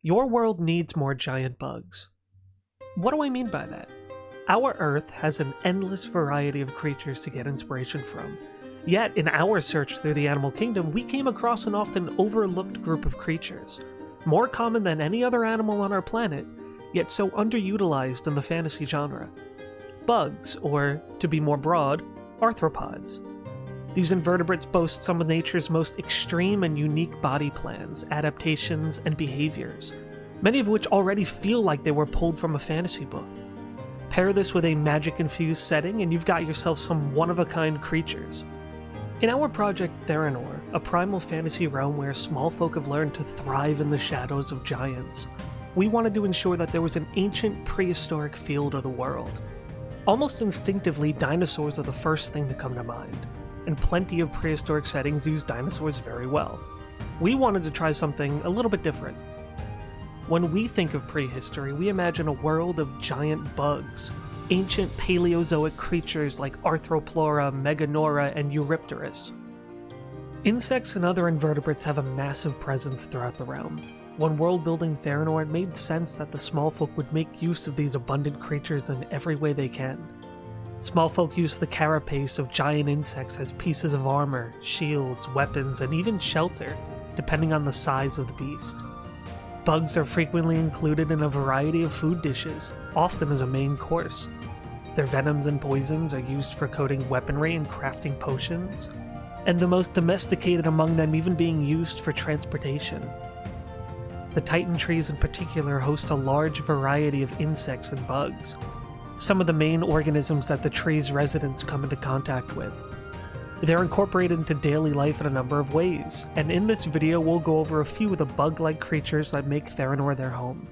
Your world needs more giant bugs. What do I mean by that? Our Earth has an endless variety of creatures to get inspiration from. Yet, in our search through the animal kingdom, we came across an often overlooked group of creatures, more common than any other animal on our planet, yet so underutilized in the fantasy genre. Bugs, or, to be more broad, arthropods. These invertebrates boast some of nature's most extreme and unique body plans, adaptations, and behaviors, many of which already feel like they were pulled from a fantasy book. Pair this with a magic-infused setting and you've got yourself some one-of-a-kind creatures. In our project Therenor, a primal fantasy realm where small folk have learned to thrive in the shadows of giants, we wanted to ensure that there was an ancient prehistoric feel to the world. Almost instinctively, dinosaurs are the first thing to come to mind, and plenty of prehistoric settings use dinosaurs very well. We wanted to try something a little bit different. When we think of prehistory, we imagine a world of giant bugs, ancient Paleozoic creatures like Arthroplora, Meganora, and Eurypterus. Insects and other invertebrates have a massive presence throughout the realm. When world-building Therenor, it made sense that the small folk would make use of these abundant creatures in every way they can. Small folk use the carapace of giant insects as pieces of armor, shields, weapons, and even shelter, depending on the size of the beast. Bugs are frequently included in a variety of food dishes, often as a main course. Their venoms and poisons are used for coating weaponry and crafting potions, and the most domesticated among them even being used for transportation. The Titan trees in particular host a large variety of insects and bugs, some of the main organisms that the tree's residents come into contact with. They're incorporated into daily life in a number of ways, and in this video we'll go over a few of the bug-like creatures that make Therenor their home.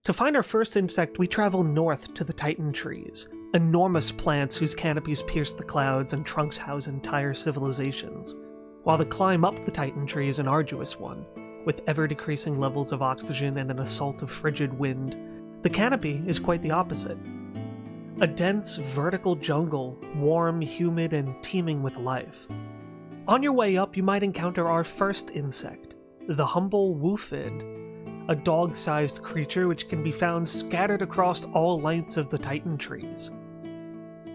To find our first insect, we travel north to the Titan trees, enormous plants whose canopies pierce the clouds and trunks house entire civilizations. While the climb up the Titan tree is an arduous one, with ever-decreasing levels of oxygen and an assault of frigid wind, the canopy is quite the opposite. A dense, vertical jungle, warm, humid, and teeming with life. On your way up, you might encounter our first insect, the humble Woophid, a dog-sized creature which can be found scattered across all lengths of the Titan trees.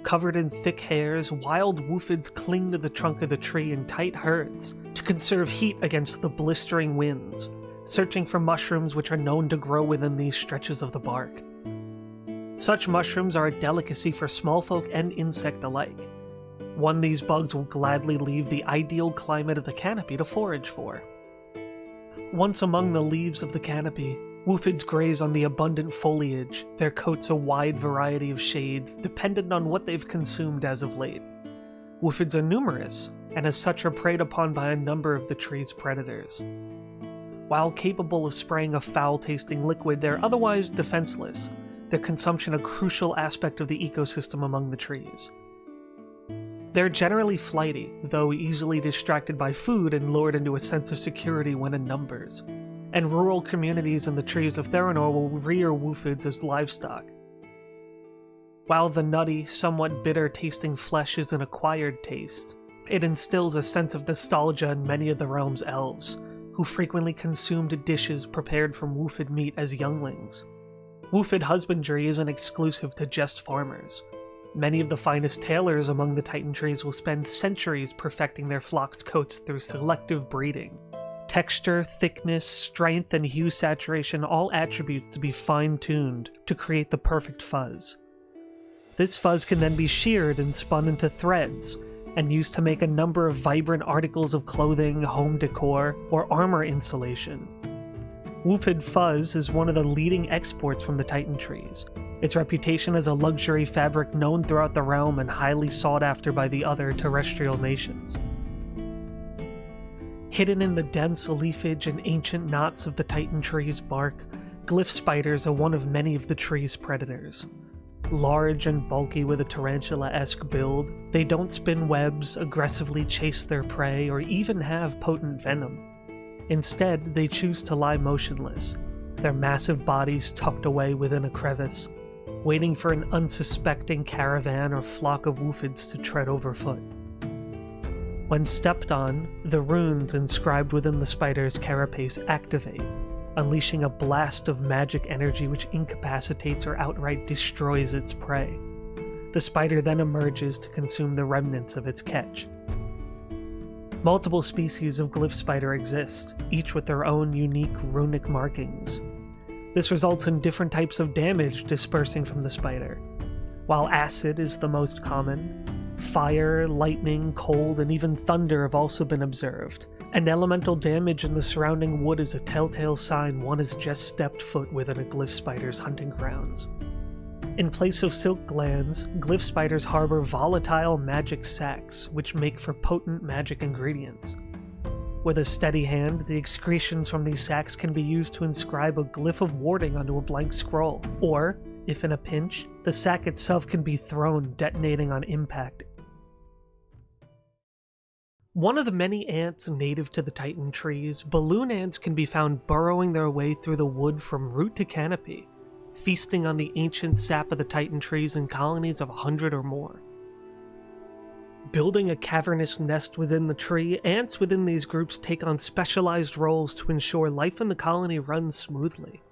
Covered in thick hairs, wild Woophids cling to the trunk of the tree in tight herds to conserve heat against the blistering winds, searching for mushrooms which are known to grow within these stretches of the bark. Such mushrooms are a delicacy for small folk and insect alike, one these bugs will gladly leave the ideal climate of the canopy to forage for. Once among the leaves of the canopy, Woophids graze on the abundant foliage, their coats a wide variety of shades dependent on what they've consumed as of late. Woophids are numerous, and as such are preyed upon by a number of the tree's predators. While capable of spraying a foul-tasting liquid, they're otherwise defenseless, their consumption a crucial aspect of the ecosystem among the trees. They're generally flighty, though easily distracted by food and lured into a sense of security when in numbers, and rural communities in the trees of Therenor will rear Woophids as livestock. While the nutty, somewhat bitter-tasting flesh is an acquired taste, it instills a sense of nostalgia in many of the realm's elves, who frequently consumed dishes prepared from Woophid meat as younglings. Woophid husbandry isn't exclusive to just farmers. Many of the finest tailors among the Titan trees will spend centuries perfecting their flock's coats through selective breeding. Texture, thickness, strength, and hue saturation, all attributes to be fine-tuned to create the perfect fuzz. This fuzz can then be sheared and spun into threads, and used to make a number of vibrant articles of clothing, home decor, or armor insulation. Woophid fuzz is one of the leading exports from the Titan trees, its reputation as a luxury fabric known throughout the realm and highly sought after by the other terrestrial nations. Hidden in the dense leafage and ancient knots of the Titan tree's bark, Glyph spiders are one of many of the tree's predators. Large and bulky with a tarantula-esque build, they don't spin webs, aggressively chase their prey, or even have potent venom. Instead, they choose to lie motionless, their massive bodies tucked away within a crevice, waiting for an unsuspecting caravan or flock of Woophids to tread overfoot. When stepped on, the runes inscribed within the spider's carapace activate, unleashing a blast of magic energy which incapacitates or outright destroys its prey. The spider then emerges to consume the remnants of its catch. Multiple species of Glyph Spider exist, each with their own unique runic markings. This results in different types of damage dispersing from the spider. While acid is the most common, fire, lightning, cold, and even thunder have also been observed, and elemental damage in the surrounding wood is a telltale sign one has just stepped foot within a Glyph Spider's hunting grounds. In place of silk glands, Glyph Spiders harbor volatile magic sacs, which make for potent magic ingredients. With a steady hand, the excretions from these sacs can be used to inscribe a glyph of warding onto a blank scroll, or, if in a pinch, the sac itself can be thrown, detonating on impact. One of the many ants native to the Titan trees, balloon ants can be found burrowing their way through the wood from root to canopy, feasting on the ancient sap of the Titan trees in colonies of 100 or more. Building a cavernous nest within the tree, ants within these groups take on specialized roles to ensure life in the colony runs smoothly.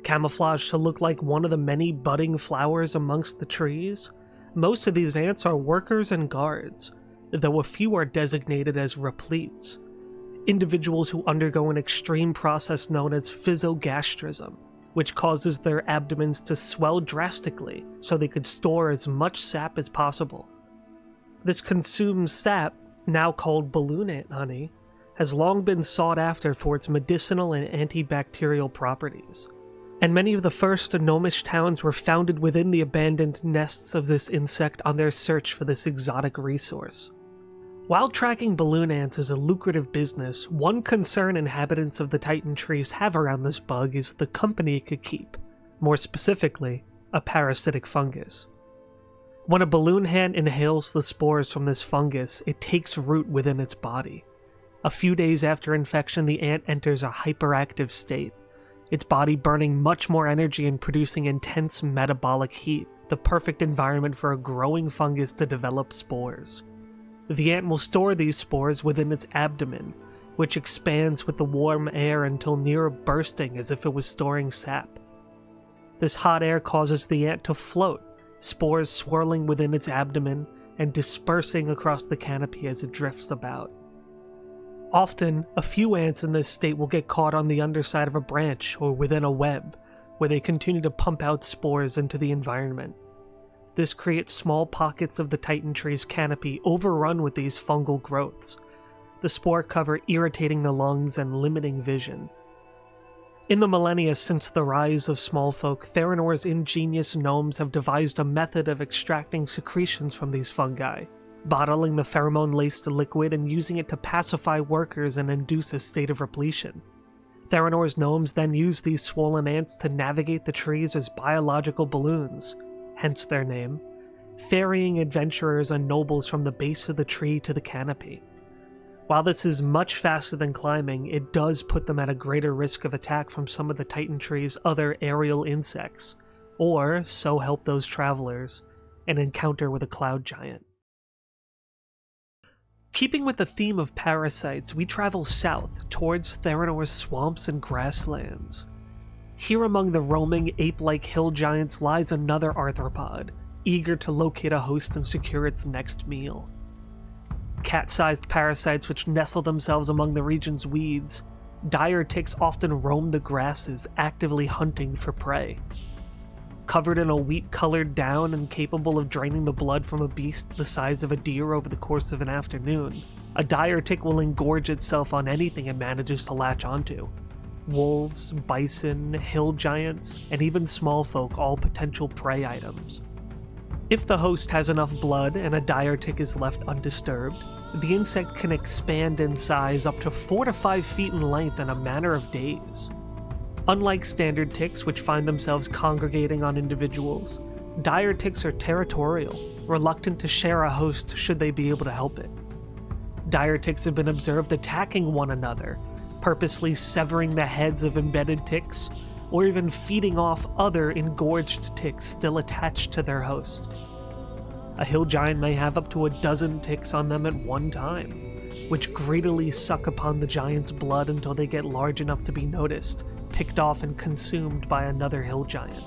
Camouflaged to look like one of the many budding flowers amongst the trees, most of these ants are workers and guards, though a few are designated as repletes, individuals who undergo an extreme process known as physogastrism, which causes their abdomens to swell drastically so they could store as much sap as possible. This consumed sap, now called balloon ant honey, has long been sought after for its medicinal and antibacterial properties, and many of the first gnomish towns were founded within the abandoned nests of this insect on their search for this exotic resource. While tracking balloon ants is a lucrative business, one concern inhabitants of the Titan trees have around this bug is the company it could keep, more specifically, a parasitic fungus. When a balloon ant inhales the spores from this fungus, it takes root within its body. A few days after infection, the ant enters a hyperactive state, its body burning much more energy and producing intense metabolic heat, the perfect environment for a growing fungus to develop spores. The ant will store these spores within its abdomen, which expands with the warm air until near bursting as if it was storing sap. This hot air causes the ant to float, spores swirling within its abdomen and dispersing across the canopy as it drifts about. Often, a few ants in this state will get caught on the underside of a branch or within a web, where they continue to pump out spores into the environment. This creates small pockets of the Titan tree's canopy overrun with these fungal growths, the spore cover irritating the lungs and limiting vision. In the millennia since the rise of smallfolk, Therenor's ingenious gnomes have devised a method of extracting secretions from these fungi, bottling the pheromone-laced liquid and using it to pacify workers and induce a state of repletion. Therenor's gnomes then use these swollen ants to navigate the trees as biological balloons, hence their name, ferrying adventurers and nobles from the base of the tree to the canopy. While this is much faster than climbing, it does put them at a greater risk of attack from some of the Titan tree's other aerial insects, or, so help those travelers, an encounter with a cloud giant. Keeping with the theme of parasites, we travel south towards Therenor's swamps and grasslands. Here among the roaming ape-like hill giants lies another arthropod, eager to locate a host and secure its next meal. Cat-sized parasites which nestle themselves among the region's weeds, dire ticks often roam the grasses, actively hunting for prey. Covered in a wheat-colored down and capable of draining the blood from a beast the size of a deer over the course of an afternoon, a dire tick will engorge itself on anything it manages to latch onto. Wolves, bison, hill giants, and even small folk, all potential prey items. If the host has enough blood and a dire tick is left undisturbed, the insect can expand in size up to 4 to 5 feet in length in a matter of days. Unlike standard ticks, which find themselves congregating on individuals, dire ticks are territorial, reluctant to share a host should they be able to help it. Dire ticks have been observed attacking one another, purposely severing the heads of embedded ticks, or even feeding off other engorged ticks still attached to their host. A hill giant may have up to a dozen ticks on them at one time, which greedily suck upon the giant's blood until they get large enough to be noticed, picked off and consumed by another hill giant.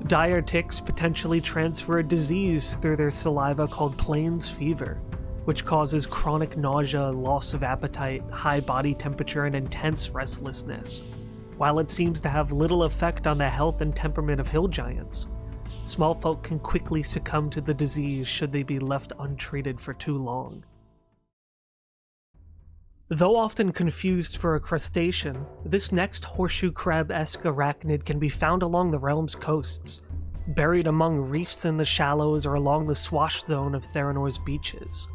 Dire ticks potentially transfer a disease through their saliva called plains fever, which causes chronic nausea, loss of appetite, high body temperature, and intense restlessness. While it seems to have little effect on the health and temperament of hill giants, small folk can quickly succumb to the disease should they be left untreated for too long. Though often confused for a crustacean, this next horseshoe crab-esque arachnid can be found along the realm's coasts, buried among reefs in the shallows or along the swash zone of Therenor's beaches.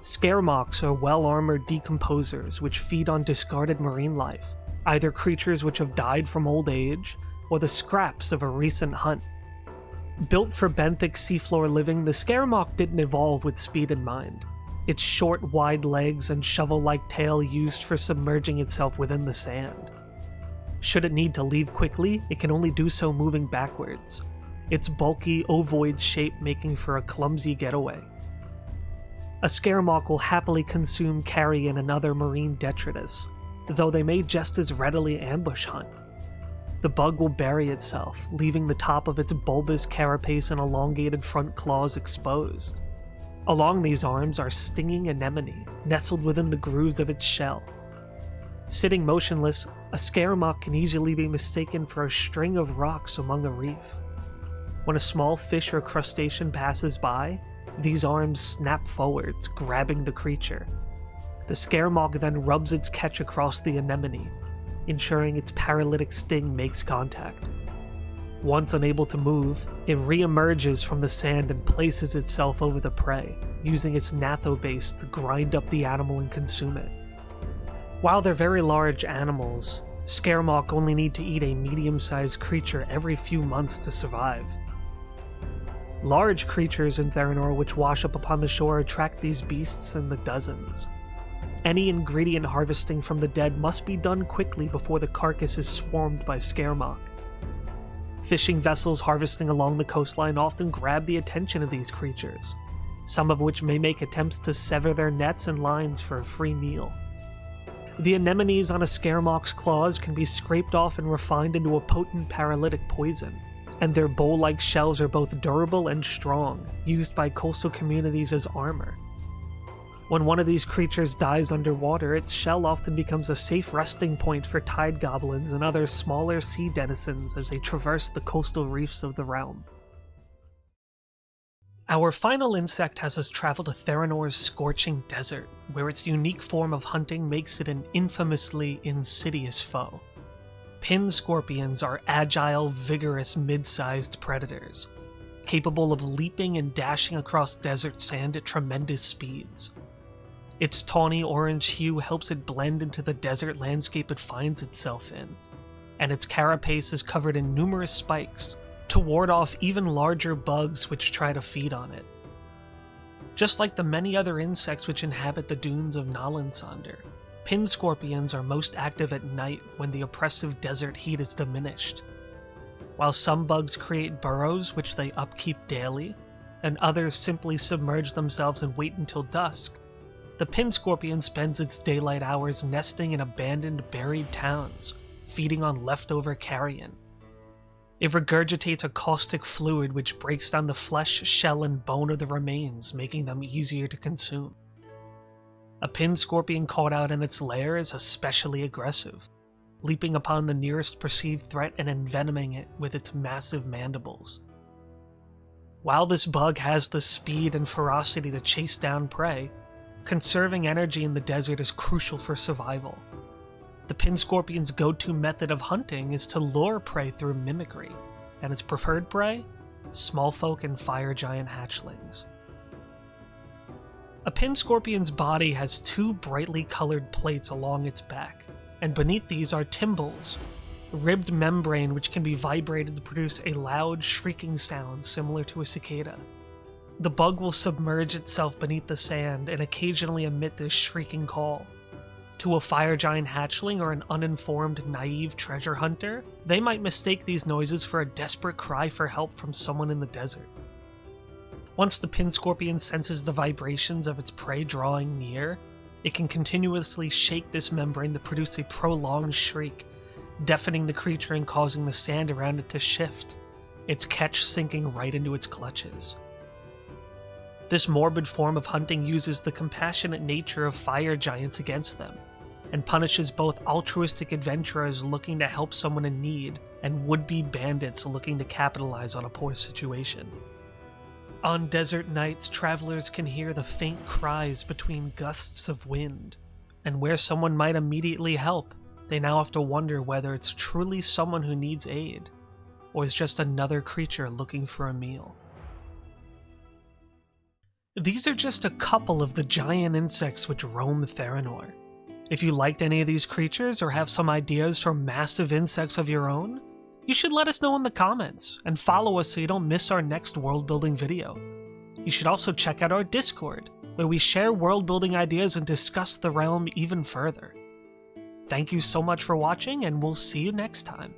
Skermocks are well-armored decomposers which feed on discarded marine life, either creatures which have died from old age, or the scraps of a recent hunt. Built for benthic seafloor living, the Skermock didn't evolve with speed in mind. Its short, wide legs and shovel-like tail used for submerging itself within the sand. Should it need to leave quickly, it can only do so moving backwards, its bulky, ovoid shape making for a clumsy getaway. A Skermock will happily consume carrion and other marine detritus, though they may just as readily ambush hunt. The bug will bury itself, leaving the top of its bulbous carapace and elongated front claws exposed. Along these arms are stinging anemone, nestled within the grooves of its shell. Sitting motionless, a Skermock can easily be mistaken for a string of rocks among a reef. When a small fish or crustacean passes by, these arms snap forwards, grabbing the creature. The Skermock then rubs its catch across the anemone, ensuring its paralytic sting makes contact. Once unable to move, it re-emerges from the sand and places itself over the prey, using its gnatho base to grind up the animal and consume it. While they're very large animals, Skermock only need to eat a medium-sized creature every few months to survive. Large creatures in Therenor which wash up upon the shore attract these beasts in the dozens. Any ingredient harvesting from the dead must be done quickly before the carcass is swarmed by Skermock. Fishing vessels harvesting along the coastline often grab the attention of these creatures, some of which may make attempts to sever their nets and lines for a free meal. The anemones on a Skermock's claws can be scraped off and refined into a potent paralytic poison, and their bowl-like shells are both durable and strong, used by coastal communities as armor. When one of these creatures dies underwater, its shell often becomes a safe resting point for tide goblins and other smaller sea denizens as they traverse the coastal reefs of the realm. Our final insect has us travel to Therenor's scorching desert, where its unique form of hunting makes it an infamously insidious foe. Pin scorpions are agile, vigorous, mid-sized predators, capable of leaping and dashing across desert sand at tremendous speeds. Its tawny orange hue helps it blend into the desert landscape it finds itself in, and its carapace is covered in numerous spikes to ward off even larger bugs which try to feed on it. Just like the many other insects which inhabit the dunes of Nalansander, pin scorpions are most active at night when the oppressive desert heat is diminished. While some bugs create burrows which they upkeep daily, and others simply submerge themselves and wait until dusk, the pin scorpion spends its daylight hours nesting in abandoned, buried towns, feeding on leftover carrion. It regurgitates a caustic fluid which breaks down the flesh, shell, and bone of the remains, making them easier to consume. A pin scorpion caught out in its lair is especially aggressive, leaping upon the nearest perceived threat and envenoming it with its massive mandibles. While this bug has the speed and ferocity to chase down prey, conserving energy in the desert is crucial for survival. The pin scorpion's go-to method of hunting is to lure prey through mimicry, and its preferred prey? Small folk and fire giant hatchlings. A pin scorpion's body has two brightly colored plates along its back, and beneath these are tymbals, a ribbed membrane which can be vibrated to produce a loud, shrieking sound similar to a cicada. The bug will submerge itself beneath the sand and occasionally emit this shrieking call. To a fire giant hatchling or an uninformed, naive treasure hunter, they might mistake these noises for a desperate cry for help from someone in the desert. Once the pin scorpion senses the vibrations of its prey drawing near, it can continuously shake this membrane to produce a prolonged shriek, deafening the creature and causing the sand around it to shift, its catch sinking right into its clutches. This morbid form of hunting uses the compassionate nature of fire giants against them, and punishes both altruistic adventurers looking to help someone in need and would-be bandits looking to capitalize on a poor situation. On desert nights, travelers can hear the faint cries between gusts of wind, and where someone might immediately help, they now have to wonder whether it's truly someone who needs aid, or is just another creature looking for a meal. These are just a couple of the giant insects which roam Therenor. If you liked any of these creatures or have some ideas for massive insects of your own, you should let us know in the comments, and follow us so you don't miss our next world building video. You should also check out our Discord, where we share world building ideas and discuss the realm even further. Thank you so much for watching, and we'll see you next time.